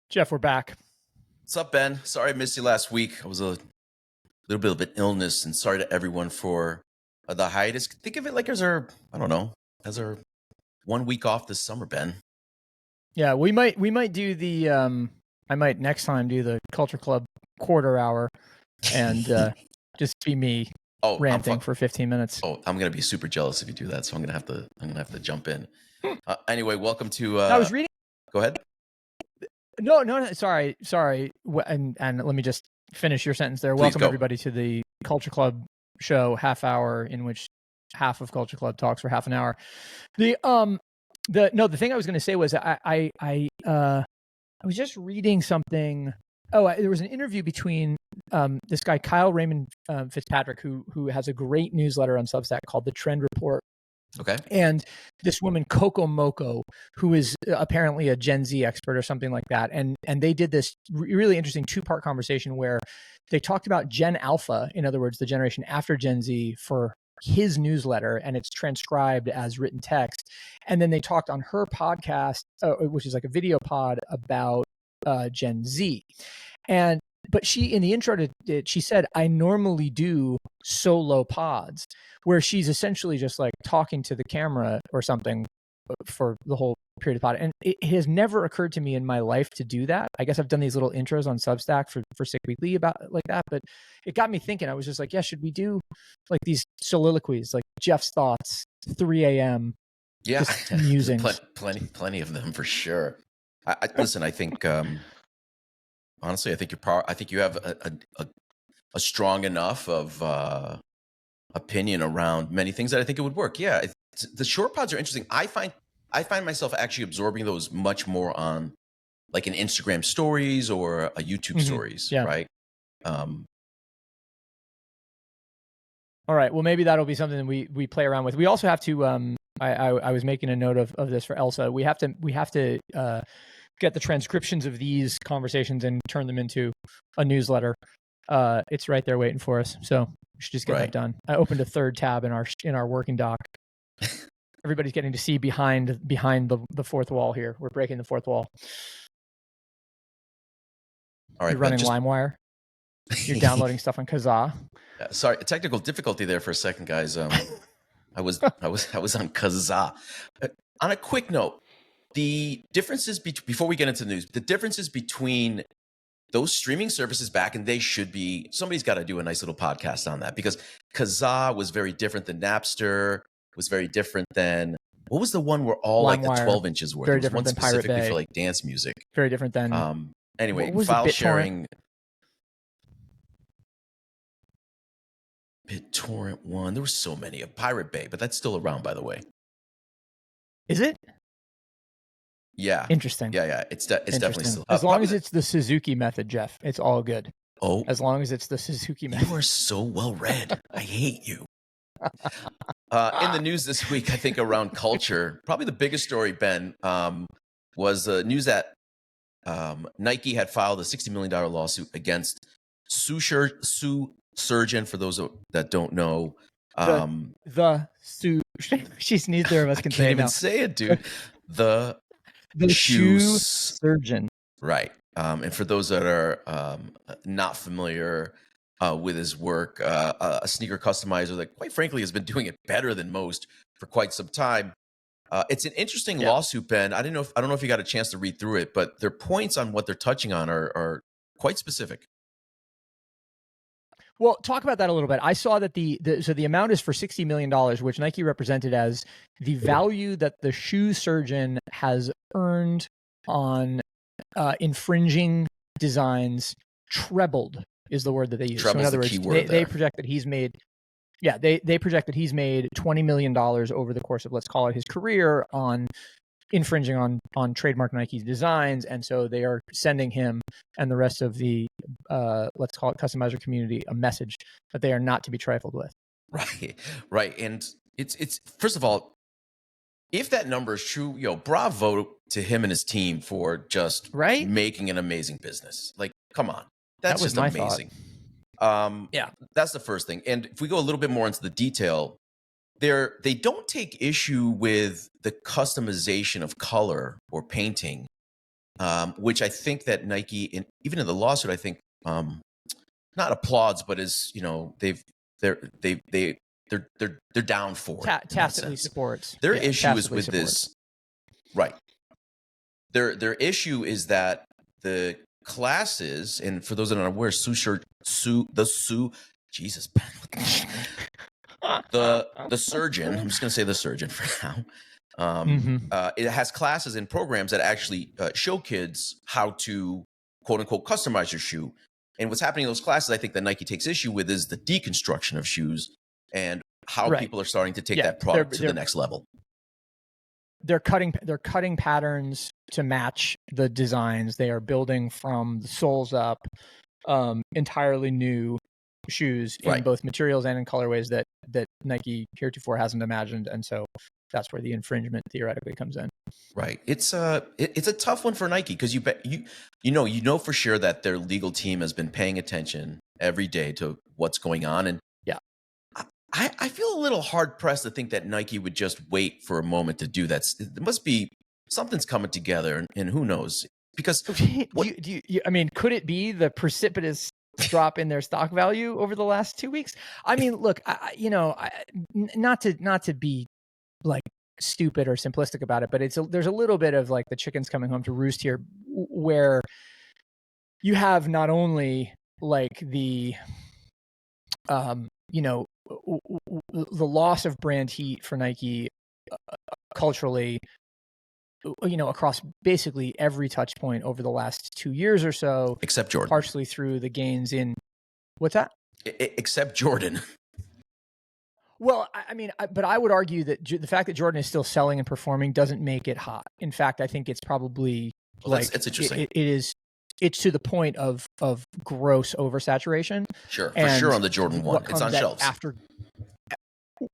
Jeff, we're back. What's up, Ben? Sorry I missed you last week. I was a little bit of an illness, and sorry to everyone for the hiatus. Think of it like as our 1 week off this summer, Ben. Yeah, we might do the I might next time do the Culture Club quarter hour and just be me ranting for 15 minutes. Oh, I'm gonna be super jealous if you do that, so I'm gonna have to jump in. Anyway, welcome to. I was reading. Go ahead. No, sorry. And let me just finish your sentence there. Please welcome go. Everybody to the Culture Club Show half hour, in which half of Culture Club talks for half an hour. The thing I was going to say was I was just reading something. There was an interview between this guy Kyle Raymond Fitzpatrick, who has a great newsletter on Substack called The Trend Report. Okay. And this woman, Coco Moco, who is apparently a Gen Z expert or something like that. And they did this really interesting 2-part conversation where they talked about Gen Alpha, in other words, the generation after Gen Z, for his newsletter, and it's transcribed as written text. And then they talked on her podcast, which is like a video pod, about Gen Z. But she, in the intro to it, she said, I normally do solo pods, where she's essentially just like talking to the camera or something for the whole period of pod. And it has never occurred to me in my life to do that. I guess I've done these little intros on Substack for Sick Weekly about like that, but it got me thinking. I was just like, yeah, should we do like these soliloquies, like Jeff's thoughts, 3 a.m. Yeah, musings. plenty of them for sure. Listen, I think honestly, I think you have a strong enough of opinion around many things that I think it would work. Yeah, the short pods are interesting. I find myself actually absorbing those much more on like an Instagram stories or a YouTube stories, right? All right. Well, maybe that'll be something that we play around with. We also have to. I was making a note of this for Elsa. We have to get the transcriptions of these conversations and turn them into a newsletter. It's right there waiting for us. So we should just get that done. I opened a third tab in our working doc. Everybody's getting to see behind the fourth wall here. We're breaking the fourth wall. All right, you're running LimeWire. You're downloading stuff on Kazaa. Sorry, technical difficulty there for a second, guys. I was on Kazaa. On a quick note, the differences before we get into the news, the differences between those streaming services back, and somebody's got to do a nice little podcast on that, because Kazaa was very different than Napster, was very different than, what was the one where all LimeWire, like the 12 inches were? Very there was different one than Pirate specifically Bay. for like dance music. Very different than anyway, what was file the sharing. BitTorrent one. There were so many of Pirate Bay, but that's still around, by the way. Is it? Yeah. Interesting. Yeah. It's definitely still. As long as it's the Suzuki method, Jeff, it's all good. Oh. As long as it's the Suzuki method. You are so well read. I hate you. In the news this week, I think around culture, probably the biggest story, Ben, was news that Nike had filed a $60 million lawsuit against Sue Surgeon, for those that don't know. She sneezed there. I can't even say it, dude. The shoe surgeon. Right. And for those that are not familiar with his work, a sneaker customizer that, quite frankly, has been doing it better than most for quite some time. It's an interesting lawsuit, Ben. I don't know if you got a chance to read through it, but their points on what they're touching on are quite specific. Well, talk about that a little bit. I saw that the amount is for $60 million, which Nike represented as the value that the shoe surgeon has earned on infringing designs. Trebled is the word that they use. So in other words, they project that he's made. Yeah, they project that he's made $20 million over the course of, let's call it, his career on infringing on trademark Nike's designs, and so they are sending him and the rest of the let's call it customizer community a message that they are not to be trifled with. Right, and it's first of all, if that number is true, bravo to him and his team for just making an amazing business. Like, come on, that's just amazing. Yeah, that's the first thing. And if we go a little bit more into the detail, they don't take issue with the customization of color or painting which I think that Nike, even in the lawsuit, I think not applauds, but is they're down for it. Tacitly supports. Their issue is with this, right? Their issue is that the classes, and for those that aren't aware, Jesus, the surgeon. I'm just going to say the surgeon for now. It has classes and programs that actually show kids how to quote unquote customize your shoe. And what's happening in those classes, I think that Nike takes issue with, is the deconstruction of shoes and how people are starting to take that product to the next level. They're cutting patterns to match the designs. They are building from the soles up entirely new shoes in both materials and in colorways that Nike heretofore hasn't imagined, and so that's where the infringement theoretically comes in. Right. It's a tough one for Nike, because you know for sure that their legal team has been paying attention every day to what's going on, and I feel a little hard pressed to think that Nike would just wait for a moment to do that. There must be something's coming together, and who knows? Because I mean, could it be the precipitous drop in their stock value over the last 2 weeks? I mean, look, not to be like stupid or simplistic about it, but there's a little bit of like the chickens coming home to roost here, where you have not only like the the loss of brand heat for Nike culturally, across basically every touch point over the last 2 years or so, except Jordan, partially through the gains in what's that? Except Jordan. Well, I mean, but I would argue that the fact that Jordan is still selling and performing doesn't make it hot. In fact, I think it's probably it's interesting. It's to the point of gross oversaturation. Sure, for sure on the Jordan 1. It's on shelves.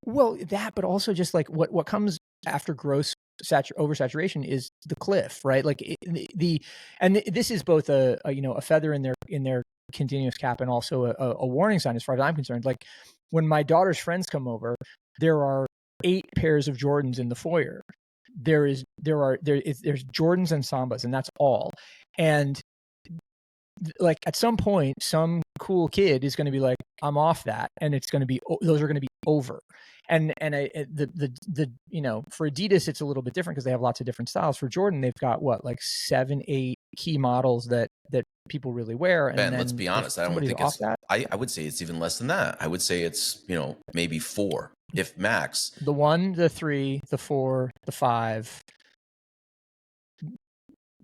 But also just like what comes after gross oversaturation is the cliff, right? Like this is both a feather in their continuous cap and also a warning sign as far as I'm concerned. Like when my daughter's friends come over, there are 8 pairs of Jordans in the foyer. There's Jordans and Sambas, and that's all. And like at some point, some cool kid is going to be like, I'm off that, and it's going to be, those are going to be over. And for Adidas, it's a little bit different because they have lots of different styles. For Jordan, they've got 7, 8 key models that people really wear. And Ben, then let's be honest. I don't think it's that. I would say it's even less than that. I would say it's, maybe 4, if max. The 1, the 3, the 4, the 5,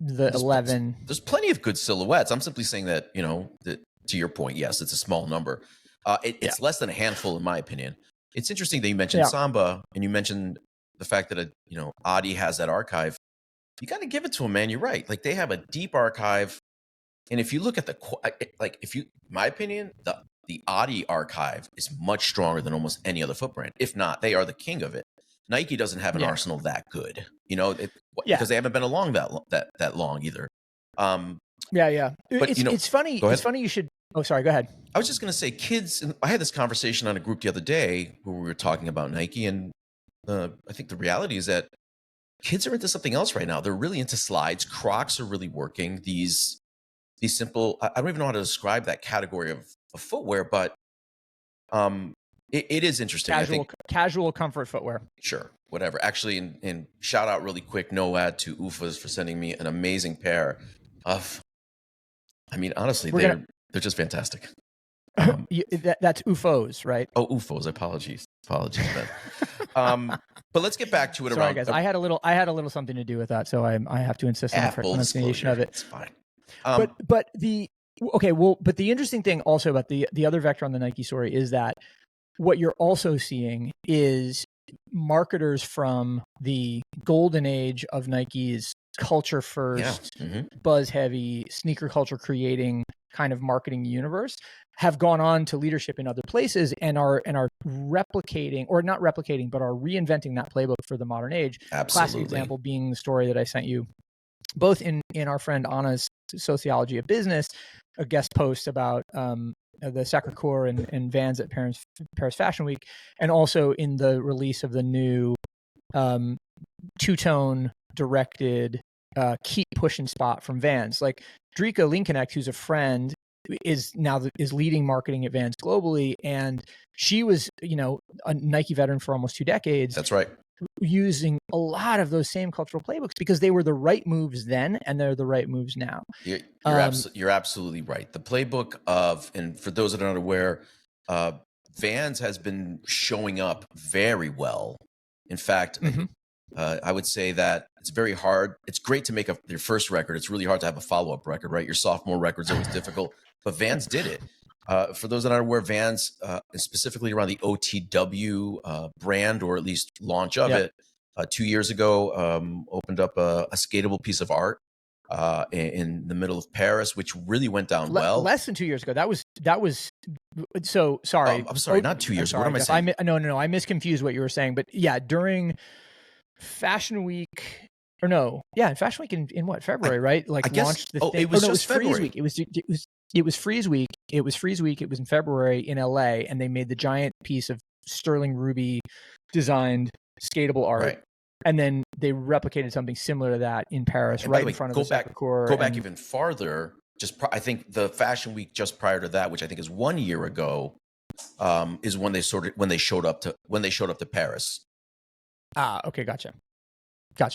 the 11. There's plenty of good silhouettes. I'm simply saying that, that to your point, yes, it's a small number. It's less than a handful, in my opinion. It's interesting that you mentioned Samba, and you mentioned the fact that Adi has that archive. You got to give it to them, man. You're right. Like they have a deep archive, and if you look at my opinion, the Adi archive is much stronger than almost any other foot brand. If not, they are the king of it. Nike doesn't have an arsenal that good, because they haven't been along that long either. But it's funny. It's funny you should. Oh, sorry. Go ahead. I was just going to say, kids. I had this conversation on a group the other day where we were talking about Nike, and I think the reality is that kids are into something else right now. They're really into slides. Crocs are really working. These simple. I don't even know how to describe that category of footwear, but it is interesting. Casual comfort footwear. Sure, whatever. Actually, and shout out really quick, no ad to UFAs for sending me an amazing pair of. I mean, honestly, they're just fantastic. That's UFOs, right? Oh, UFOs. Apologies, Ben. But let's get back to it. Sorry, guys. I had a little something to do with that, so I have to insist on the pronunciation of it. It's fine. But the interesting thing also about the other vector on the Nike story is that what you're also seeing is marketers from the golden age of Nike's culture first, buzz heavy, sneaker culture creating kind of marketing universe have gone on to leadership in other places and are replicating, or not replicating, but are reinventing that playbook for the modern age. Absolutely. Classic example being the story that I sent you, both in our friend Anna's Sociology of Business, a guest post about the Sacre-Cœur and Vans at Paris Fashion Week, and also in the release of the new two-tone directed keep pushing spot from Vans. Like Drika Linkenecht, who's a friend, is leading marketing at Vans globally, and she was, a Nike veteran for almost 2 decades. That's right. Using a lot of those same cultural playbooks because they were the right moves then and they're the right moves now. You're absolutely right. The playbook and for those that are not aware, Vans has been showing up very well. In fact, I would say that it's very hard. It's great to make your first record. It's really hard to have a follow-up record, right? Your sophomore record's always difficult, but Vans did it. For those that aren't aware, Vans, specifically around the OTW brand, or at least launch of it, 2 years ago, opened up a skatable piece of art in the middle of Paris, which really went down well. Less than 2 years ago. That was so sorry. I'm sorry, not 2 years. Sorry, what am I saying? No. I misconfused what you were saying. But yeah, during Fashion Week, Fashion Week in what, February, right? Like, I guess, launched the thing. It was just February. Freeze Week. It was Freeze Week. It was Freeze Week. It was in February in LA, and they made the giant piece of Sterling Ruby designed skatable art. Right. And then they replicated something similar to that in Paris, right in front of the Fourcore. Go back even farther. I think the Fashion Week just prior to that, which I think is 1 year ago, is when they showed up to Paris. Okay, gotcha.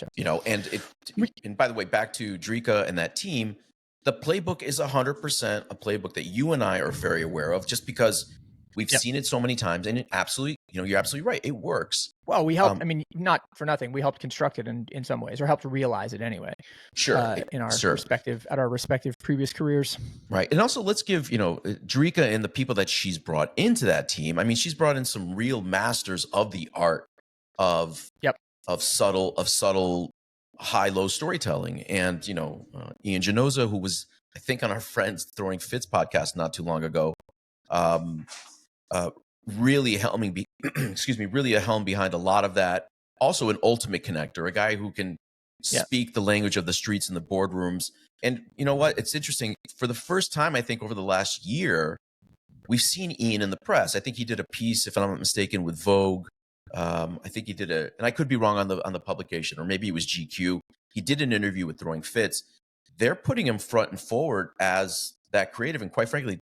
And by the way, back to Drika and that team, the playbook is 100% a playbook that you and I are very aware of, just because we've seen it so many times, and you're absolutely right. It works. Well, we helped. Not for nothing. We helped construct it in some ways, or helped realize it anyway. Sure. In our respective previous careers. Right. And also, let's give Drika and the people that she's brought into that team. I mean, she's brought in some real masters of the art of subtle high-low storytelling. And Ian Genoza, who was, I think, on our Friends Throwing Fits podcast not too long ago, really helming really a helm behind a lot of that. Also an ultimate connector, a guy who can speak the language of the streets and the boardrooms. And you know what? It's interesting. For the first time, I think, over the last year, we've seen Ian in the press. I think he did a piece, if I'm not mistaken, with Vogue. I think he did and I could be wrong on the publication, or maybe it was GQ. He did an interview with Throwing Fits. They're putting him front and forward as that creative, and quite frankly,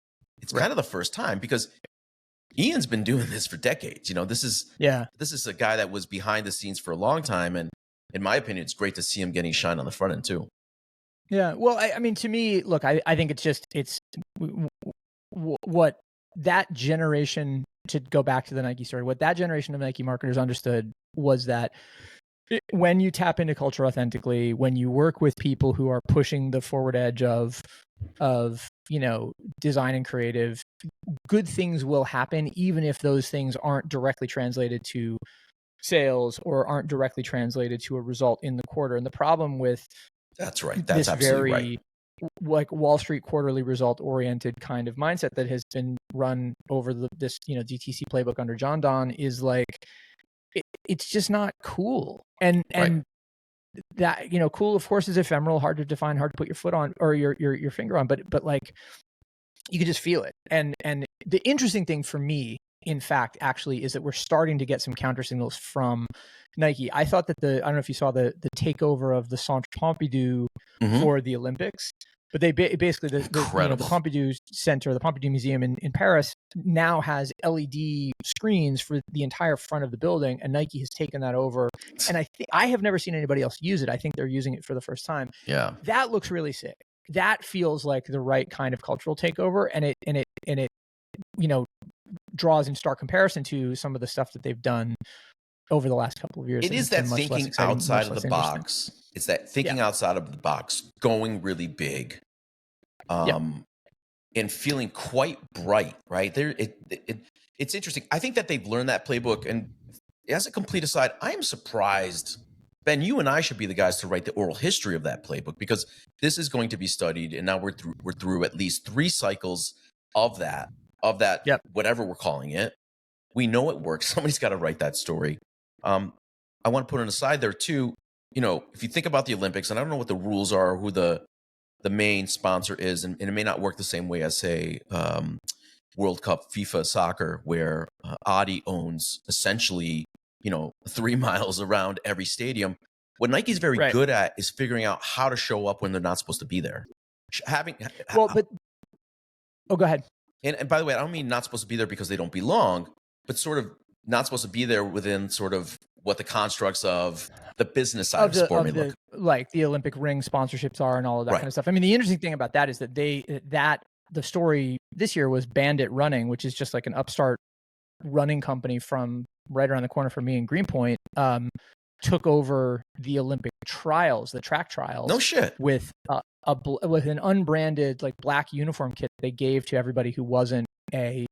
it's kind of the first time, because Ian's been doing this for decades. This is a guy that was behind the scenes for a long time, and in my opinion, it's great to see him getting shine on the front end too. Yeah, well, I mean, to me, look, I think it's what that generation, to go back to the Nike story, what that generation of Nike marketers understood was that when you tap into culture authentically, when you work with people who are pushing the forward edge of design and creative, good things will happen, even if those things aren't directly translated to sales or aren't directly translated to a result in the quarter. And the problem with that's right. That's absolutely very, right. Like Wall Street quarterly result oriented kind of mindset that has been run over this DTC playbook under John Don is like, it's just not cool. And that, cool, of course, is ephemeral, hard to define, hard to put your foot on or your finger on, but like, you can just feel it. And the interesting thing for me, in fact, actually, is that we're starting to get some counter signals from Nike. I thought that I don't know if you saw the takeover of the Centre Pompidou for the Olympics, but they basically the Pompidou Center, the Pompidou Museum in Paris, now has LED screens for the entire front of the building, and Nike has taken that over. And I have never seen anybody else use it. I think they're using it for the first time. Yeah, that looks really sick. That feels like the right kind of cultural takeover, and it draws in stark comparison to some of the stuff that they've done over the last couple of years. It is that thinking outside of the box. It's that thinking outside of the box, going really big, and feeling quite bright. Right there, it's interesting. I think that they've learned that playbook. And as a complete aside, I am surprised. Ben, you and I should be the guys to write the oral history of that playbook, because this is going to be studied, and now we're through at least 3 cycles of that, whatever we're calling it. We know it works. Somebody's got to write that story. I want to put an aside there too. If you think about the Olympics, and I don't know what the rules are, who the main sponsor is, and it may not work the same way as, say, World Cup FIFA soccer, where Audi owns essentially 3 miles around every stadium. What Nike's very Right. good at is figuring out how to show up when they're not supposed to be there. Well, but go ahead. And by the way, I don't mean not supposed to be there because they don't belong, but sort of not supposed to be there within sort of what the constructs of the business side of sport may look like the Olympic ring sponsorships are and all of that Right. kind of stuff. I mean, the interesting thing about that is that the story this year was Bandit Running, which is just like an upstart running company from right around the corner from me in Greenpoint, took over the Olympic trials, the track trials. No shit. With with an unbranded like black uniform kit they gave to everybody who wasn't a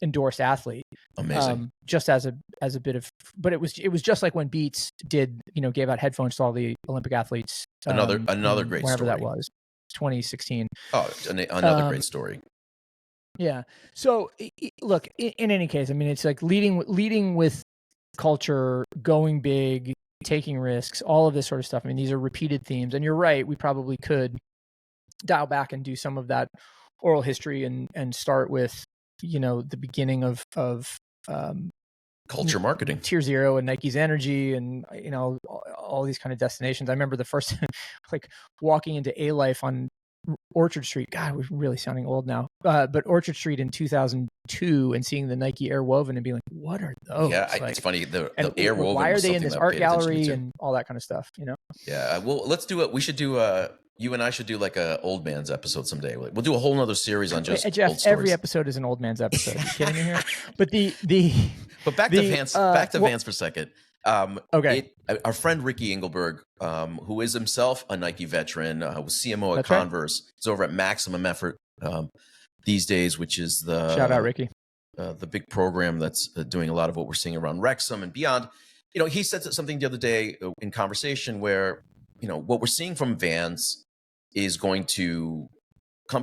endorsed athlete. Amazing. Just as a bit of, but it was just like when Beats did, gave out headphones to all the Olympic athletes. Another great whenever story. that was, 2016. Oh, another great story. Yeah. So look, in any case, I mean, it's like leading with culture, going big, taking risks, all of this sort of stuff. I mean, these are repeated themes, and you're right. We probably could dial back and do some of that oral history and start with, the beginning of Culture marketing, Tier Zero and Nike's Energy, and all these kind of destinations. I remember the first like walking into A Life on Orchard Street. God, we're really sounding old now. But Orchard Street in 2002 and seeing the Nike Air Woven and being like, what are those? Yeah, it's funny. The Air Woven. Why are they in this art gallery and all that kind of stuff? Yeah. Well, let's do it. We should do you and I should do like a old man's episode someday. We'll do a whole nother series on just Jeff, old stories. Every episode is an old man's episode. Are you kidding me here? But But back to Vans. Vans for a second. Okay. Our friend Ricky Engelberg, who is himself a Nike veteran, was CMO at Converse. Right. He's over at Maximum Effort these days, which is the shout out Ricky, the big program that's doing a lot of what we're seeing around Wrexham and beyond. He said something the other day in conversation where what we're seeing from Vans is going to we're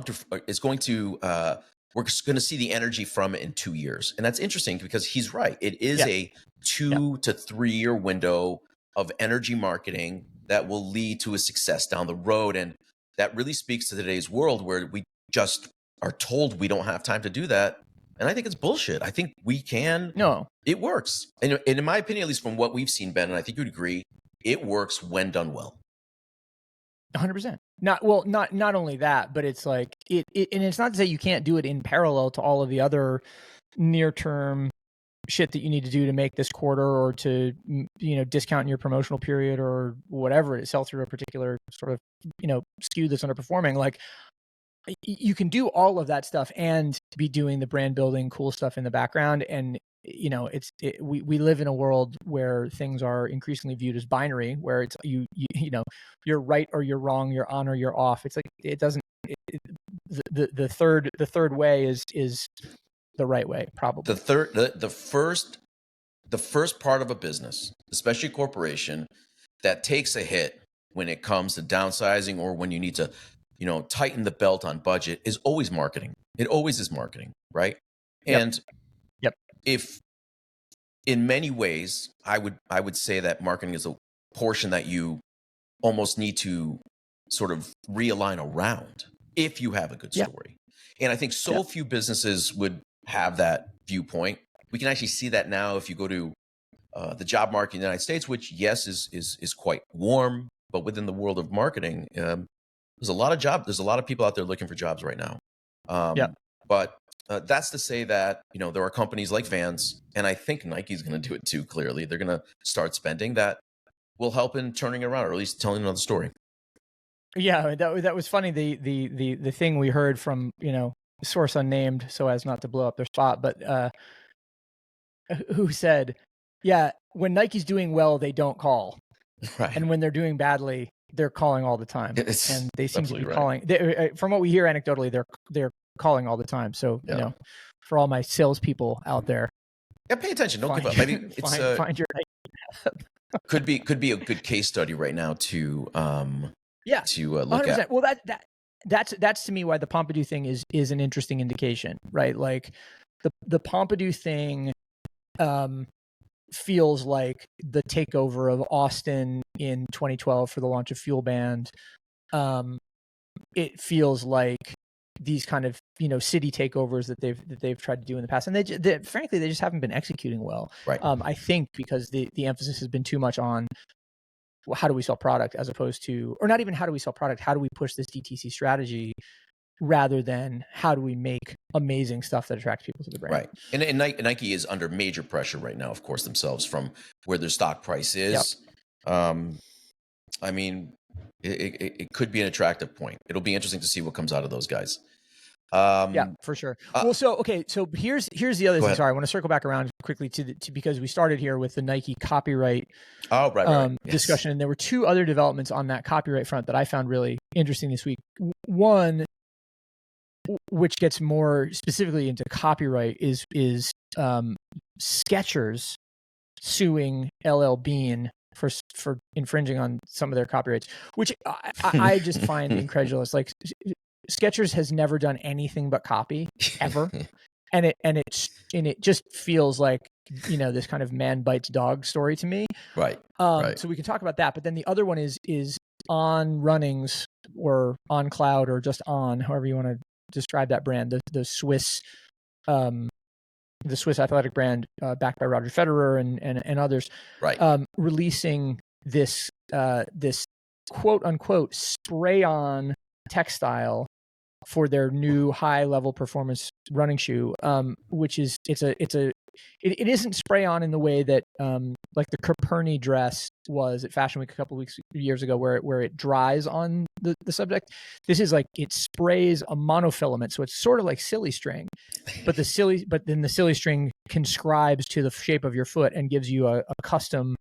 going to see the energy from it in 2 years. And that's interesting because he's right. It is a 2 to 3 year window of energy marketing that will lead to a success down the road. And that really speaks to today's world where we just are told we don't have time to do that. And I think it's bullshit. I think we can. No, it works. And in my opinion, at least from what we've seen, Ben, and I think you'd agree, it works when done well. 100%. Not only that, but it's like and it's not to say you can't do it in parallel to all of the other near-term shit that you need to do to make this quarter or to discount in your promotional period or whatever it is, sell through a particular sort of SKU that's underperforming. Like you can do all of that stuff and be doing the brand building cool stuff in the background. And we live in a world where things are increasingly viewed as binary, where it's you're right or you're wrong, you're on or you're off. It's like it doesn't. The third way is the right way, probably. The first part of a business, especially a corporation, that takes a hit when it comes to downsizing or when you need to tighten the belt on budget is always marketing. It always is marketing, right? Yep. And if in many ways, I would say that marketing is a portion that you almost need to sort of realign around if you have a good story. And I think few businesses would have that viewpoint. We can actually see that now if you go to the job market in the United States, which is quite warm, but within the world of marketing, there's a lot of people out there looking for jobs right now. But that's to say that there are companies like Vans, and I think Nike's going to do it too. Clearly, they're going to start spending that will help in turning around, or at least telling another story. Yeah, that was funny. The thing we heard from source unnamed, so as not to blow up their spot, but who said, "Yeah, when Nike's doing well, they don't call, right, and when they're doing badly, they're calling all the time." And they seem to be calling. From what we hear anecdotally, they're calling all the time. So for all my salespeople out there, pay attention. Don't give up. Maybe it's find your could be a good case study right now to look 100%. at. Well, that's to me why the Pompidou thing is an interesting indication, right? Like the Pompidou thing feels like the takeover of Austin in 2012 for the launch of Fuel Band. It feels like these kind of city takeovers that they've tried to do in the past, and they frankly they just haven't been executing well. Right. I think because the emphasis has been too much on how do we sell product, as opposed to, or not even how do we sell product, how do we push this DTC strategy, rather than how do we make amazing stuff that attracts people to the brand. Right. And Nike is under major pressure right now, of course, themselves, from where their stock price is. I mean, it could be an attractive point. It'll be interesting to see what comes out of those guys. Yeah, for sure. Well, so here's the other thing. ahead. Sorry, I want to circle back around quickly to because we started here with the Nike copyright Right. discussion, and there were two other developments on that copyright front that I found really interesting this week. One, which gets more specifically into copyright, is Skechers suing LL Bean for infringing on some of their copyrights, which I just find incredulous. Like, Skechers has never done anything but copy, ever. and it just feels like, you know, this kind of man bites dog story to me. Right. So we can talk about that. But then the other one is On Runnings, or On Cloud, or just On, however you want to describe that brand, the Swiss athletic brand, backed by Roger Federer and others, Right. Releasing this quote unquote spray on textile for their new high level performance running shoe, which is it isn't spray on in the way that like the Coperni dress was at Fashion Week a couple of years ago, where it dries on the subject. This is like, it sprays a monofilament, so it's sort of like silly string, but then the silly string conscribes to the shape of your foot and gives you a custom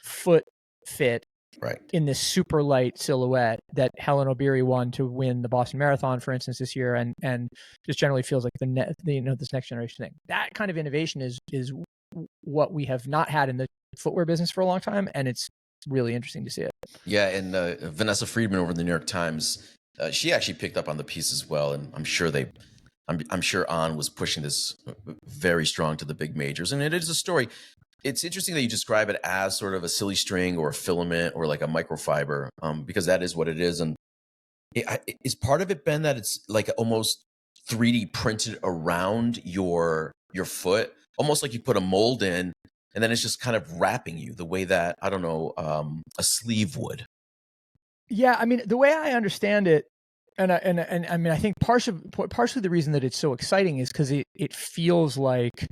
foot fit. Right. In this super light silhouette that Helen Obiri won to win the Boston Marathon, for instance, this year, and just generally feels like this next generation thing. That kind of innovation is what we have not had in the footwear business for a long time, and it's really interesting to see it. Yeah, and Vanessa Friedman over in the New York Times, she actually picked up on the piece as well, and I'm sure On was pushing this very strong to the big majors, and it is a story. It's interesting that you describe it as sort of a silly string or a filament or like a microfiber, because that is what it is. And is part of it, Ben, that it's like almost 3D printed around your foot, almost like you put a mold in, and then it's just kind of wrapping you the way that, I don't know, a sleeve would. Yeah, I mean, the way I understand it, and I mean, I think partially the reason that it's so exciting is because it feels like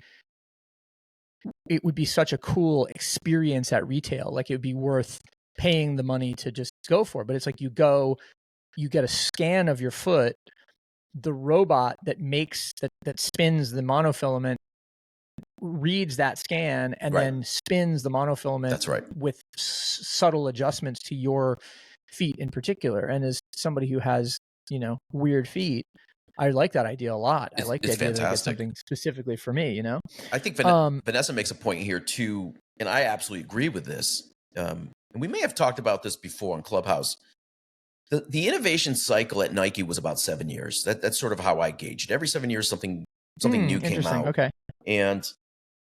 it would be such a cool experience at retail. Like, it would be worth paying the money to just go for. But it's like, you get a scan of your foot, the robot that spins the monofilament reads that scan and then spins the monofilament. That's right. With subtle adjustments to your feet in particular. And as somebody who has, you know, weird feet, I like that idea a lot. I like the idea that I get something specifically for me, you know? I think Vanessa makes a point here too, and I absolutely agree with this. And we may have talked about this before on Clubhouse. The innovation cycle at Nike was about 7 years. That's sort of how I gauged it. Every 7 years, something new came out. Okay. And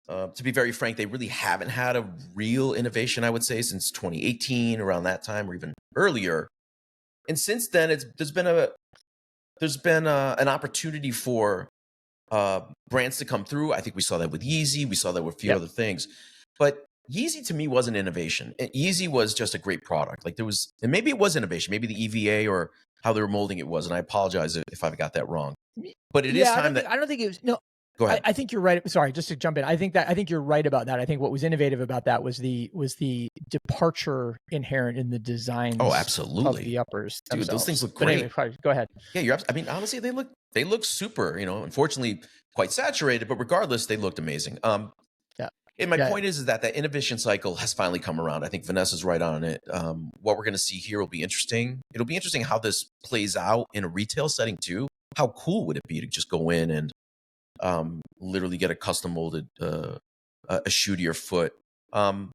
to be very frank, they really haven't had a real innovation, I would say, since 2018, around that time, or even earlier. And since then, there's been an opportunity for brands to come through. I think we saw that with Yeezy. We saw that with a few other things. But Yeezy to me wasn't innovation. Yeezy was just a great product. Like, and maybe it was innovation. Maybe the EVA or how they were molding it was. And I apologize if I've got that wrong. But it is time I don't think it was. No, go ahead. I think you're right. Sorry, just to jump in. I think you're right about that. I think what was innovative about that was the departure inherent in the designs. Oh, absolutely. Of the uppers themselves. Dude, those things look great. Anyway, go ahead. Yeah, I mean, honestly, they look super. You know, unfortunately, quite saturated, but regardless, they looked amazing. And my point is that innovation cycle has finally come around. I think Vanessa's right on it. What we're going to see here will be interesting. It'll be interesting how this plays out in a retail setting too. How cool would it be to just go in and literally get a custom molded a shoe to your foot? But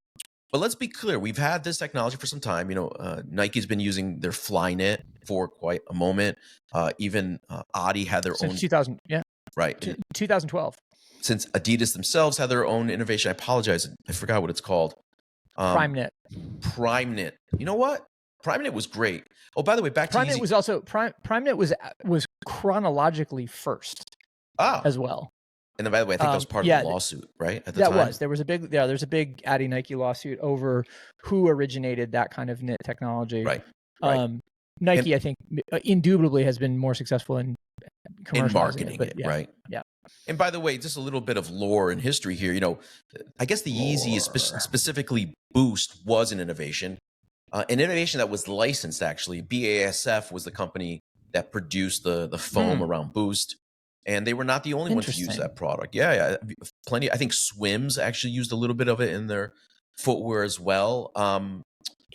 let's be clear. We've had this technology for some time. You know, Nike's been using their Flyknit for quite a moment. Even Adi had their own. Since 2000, yeah. Right. 2012. Since Adidas themselves had their own innovation. I apologize. I forgot what it's called. PrimeKnit. PrimeKnit. You know what? PrimeKnit was great. Oh, by the way, back to PrimeKnit was also PrimeKnit was chronologically first as well. And then, by the way, I think that was part of the lawsuit, right? At the time, there's a big Adi Nike lawsuit over who originated that kind of knit technology. Right. Nike, I think, indubitably has been more successful in marketing it, right? Yeah. And by the way, just a little bit of lore and history here. You know, I guess the Yeezy, specifically Boost, was an innovation that was licensed. Actually, BASF was the company that produced the foam around Boost, and they were not the only ones to use that product. Yeah, plenty. I think Swims actually used a little bit of it in their footwear as well.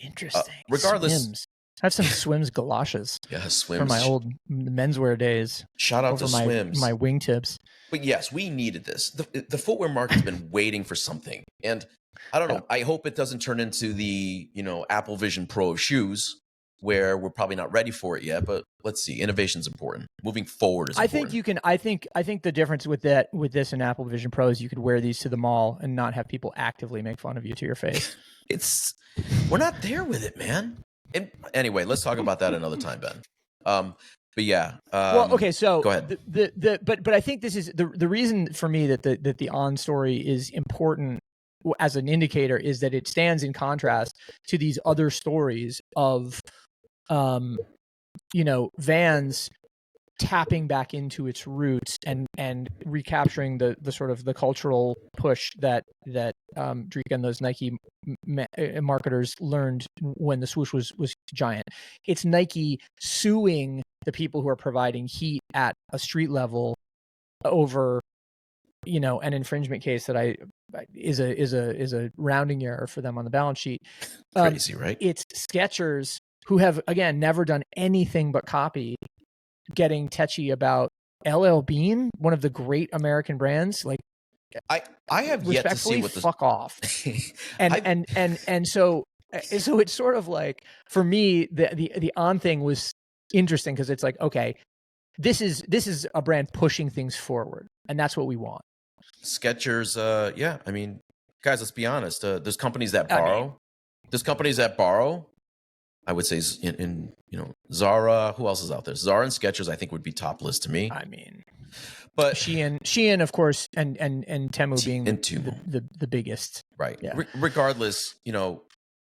Interesting. Regardless. Swims. I have some Swims galoshes. Yeah, Swims. From my old menswear days. Shout out to Swims. My wingtips. But yes, we needed this. The footwear market's been waiting for something. And I don't know. I hope it doesn't turn into the, Apple Vision Pro shoes, where we're probably not ready for it yet. But let's see. Innovation's important. Moving forward is important. I think the difference with this and Apple Vision Pro is you could wear these to the mall and not have people actively make fun of you to your face. We're not there with it, man. And anyway, let's talk about that another time, Ben. But yeah. So go ahead. But I think this is the reason for me that the On story is important as an indicator is that it stands in contrast to these other stories of, Vans tapping back into its roots and recapturing the sort of the cultural push that Drake and those Nike marketers learned when the swoosh was giant. It's Nike suing the people who are providing heat at a street level over an infringement case that is a rounding error for them on the balance sheet. Crazy, right? It's Skechers, who have again never done anything but copy, getting tetchy about LL Bean, one of the great American brands. Like, I have yet to see what fuck off. and so it's sort of like, for me, the On thing was interesting because it's like, okay, this is a brand pushing things forward, and that's what we want. Skechers, yeah. I mean, guys, let's be honest. There's companies that borrow. I would say in Zara. Who else is out there? Zara and Skechers, I think, would be top list to me. I mean, but Jian, of course, and Temu being the biggest. Right. Yeah. Regardless,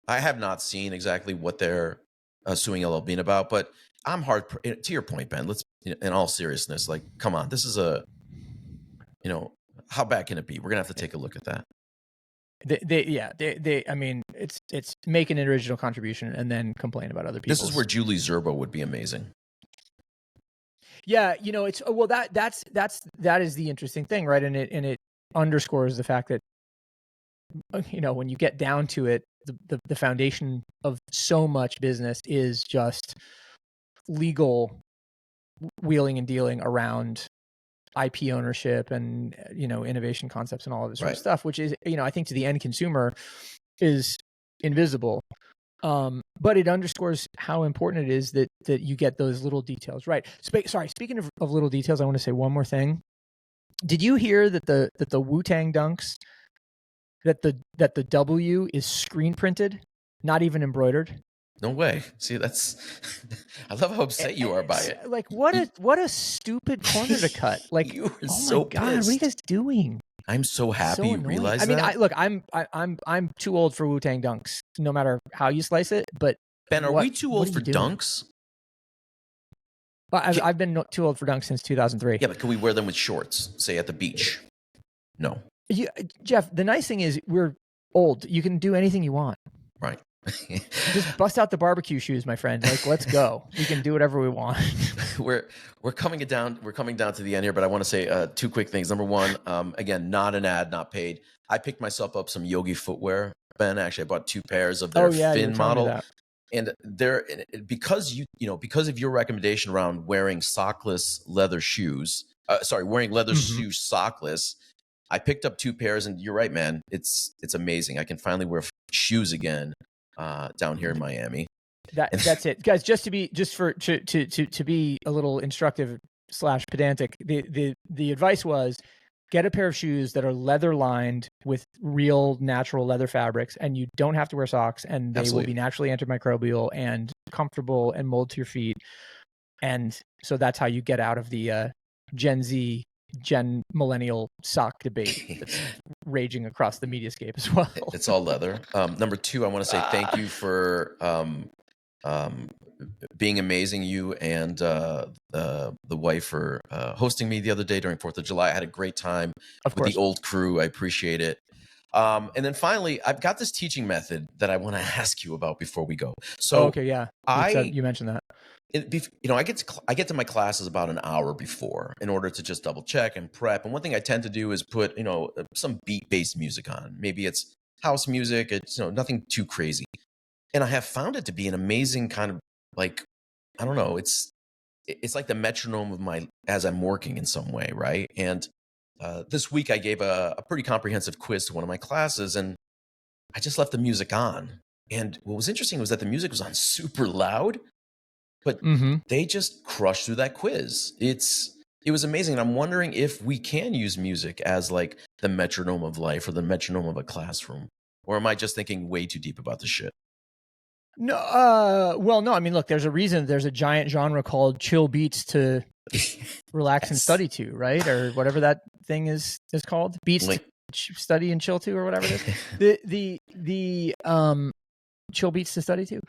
I have not seen exactly what they're suing LL Bean about, but I'm hard to your point, Ben. Let's, in all seriousness, like, come on, this is how bad can it be? We're gonna have to take a look at that. I mean, it's make an original contribution and then complain about other people. This is where Julie Zerbo would be amazing. Yeah, it's that is the interesting thing, right? And it underscores the fact that when you get down to it, the foundation of so much business is just legal wheeling and dealing around IP ownership and innovation concepts and all of this sort of stuff, which is I think to the end consumer is invisible, but it underscores how important it is that you get those little details right. Speaking of little details, I want to say one more thing. Did you hear that the Wu-Tang Dunks, that the W is screen printed, not even embroidered? No way. See, I love how upset you are by it. Like, what a stupid corner to cut. Like, you are so God, pissed. what are you guys doing? I'm so happy you realize that. I mean, I'm too old for Wu-Tang Dunks, no matter how you slice it. But Ben, are we too old for Dunks? Well, I've been too old for Dunks since 2003. Yeah, but can we wear them with shorts, say at the beach? No. Jeff, the nice thing is we're old. You can do anything you want. Right. Just bust out the barbecue shoes, my friend. Like, let's go. We can do whatever we want. We're coming down to the end here, but I want to say two quick things. Number one, again, not an ad, not paid. I picked myself up some Yogi footwear, Ben. Actually, I bought 2 pairs of their Fin model, and they're because of your recommendation around wearing sockless leather shoes. Wearing leather shoes sockless. I picked up 2 pairs, and you're right, man. It's amazing. I can finally wear shoes again. Down here in Miami. That's it, guys. To be a little instructive / pedantic, the advice was get a pair of shoes that are leather lined with real natural leather fabrics, and you don't have to wear socks, and they will be naturally antimicrobial and comfortable and mold to your feet. And so that's how you get out of the Gen Z Gen Millennial sock debate that's raging across the mediascape as well. It's all leather. Number two, I want to say thank you for being amazing. You and the wife for hosting me the other day during 4th of July. I had a great time with the old crew. I appreciate it. And then finally, I've got this teaching method that I want to ask you about before we go. So, okay, yeah, you mentioned that. I get to my classes about an hour before in order to just double check and prep. And one thing I tend to do is put some beat-based music on. Maybe it's house music. It's nothing too crazy. And I have found it to be an amazing kind of like, I don't know. It's like the metronome of as I'm working in some way, right? And this week I gave a pretty comprehensive quiz to one of my classes, and I just left the music on. And what was interesting was that the music was on super loud, but they just crushed through that quiz. It was amazing. And I'm wondering if we can use music as like the metronome of life or the metronome of a classroom, or am I just thinking way too deep about this shit? No, well, no. I mean, look, there's a reason. There's a giant genre called chill beats to relax and study to, right? Or whatever that thing is called. Beats to study and chill to, or whatever it is. the chill beats to study to.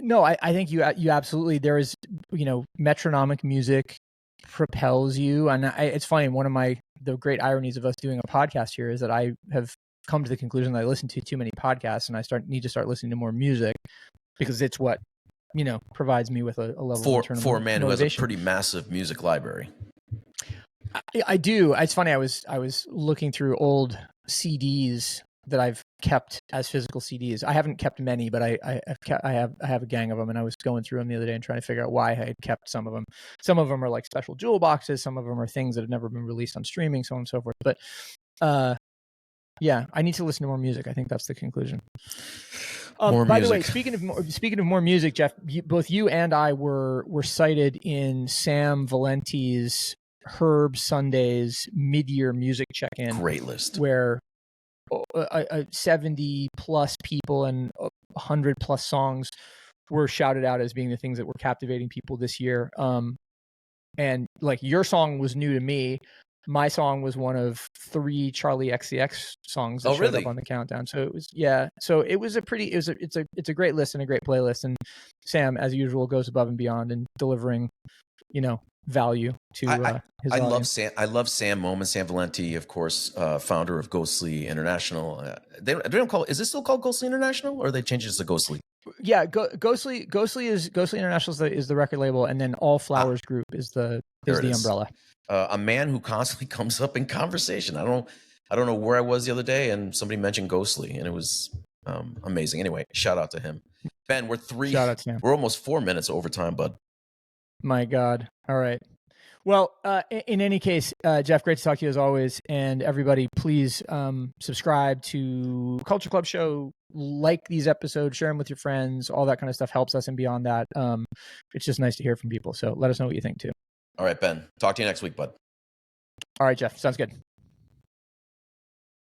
No, I think you absolutely. There is, metronomic music propels you, and it's funny. One of the great ironies of us doing a podcast here is that I have come to the conclusion that I listen to too many podcasts, and I need to start listening to more music because it's what provides me with a level of internal for a man motivation. Who has a pretty massive music library. I do. It's funny. I was looking through old CDs that I've kept as physical CDs. I haven't kept many, but I have a gang of them, and I was going through them the other day and trying to figure out why I had kept some of them. Some of them are like special jewel boxes. Some of them are things that have never been released on streaming, so on and so forth. But yeah, I need to listen to more music. I think that's the conclusion. By the way, speaking of more music, Jeff, both you and I were cited in Sam Valenti's Herb Sunday's mid-year music check-in. Great list. Where 70 plus people and 100 plus songs were shouted out as being the things that were captivating people this year. And like your song was new to me. My song was one of 3 Charlie XCX songs that showed up on the countdown. So it was, So it was it's a great list and a great playlist. And Sam, as usual, goes above and beyond in delivering, value to his audience. I love Sam Moman, Sam Valenti, of course, founder of Ghostly International. They don't call it. Is this still called Ghostly International, or they changed it to Ghostly? Yeah, Ghostly International is the record label, and then All Flowers Group is the umbrella. A man who constantly comes up in conversation. I don't know where I was the other day, and somebody mentioned Ghostly, and it was amazing. Anyway, shout out to him. Ben, we're almost 4 minutes overtime, bud. My God. All right. Well, in any case, Jeff, great to talk to you as always. And everybody, please subscribe to Culture Club Show, like these episodes, share them with your friends. All that kind of stuff helps us. And beyond that, it's just nice to hear from people. So let us know what you think too. All right, Ben. Talk to you next week, bud. All right, Jeff. Sounds good.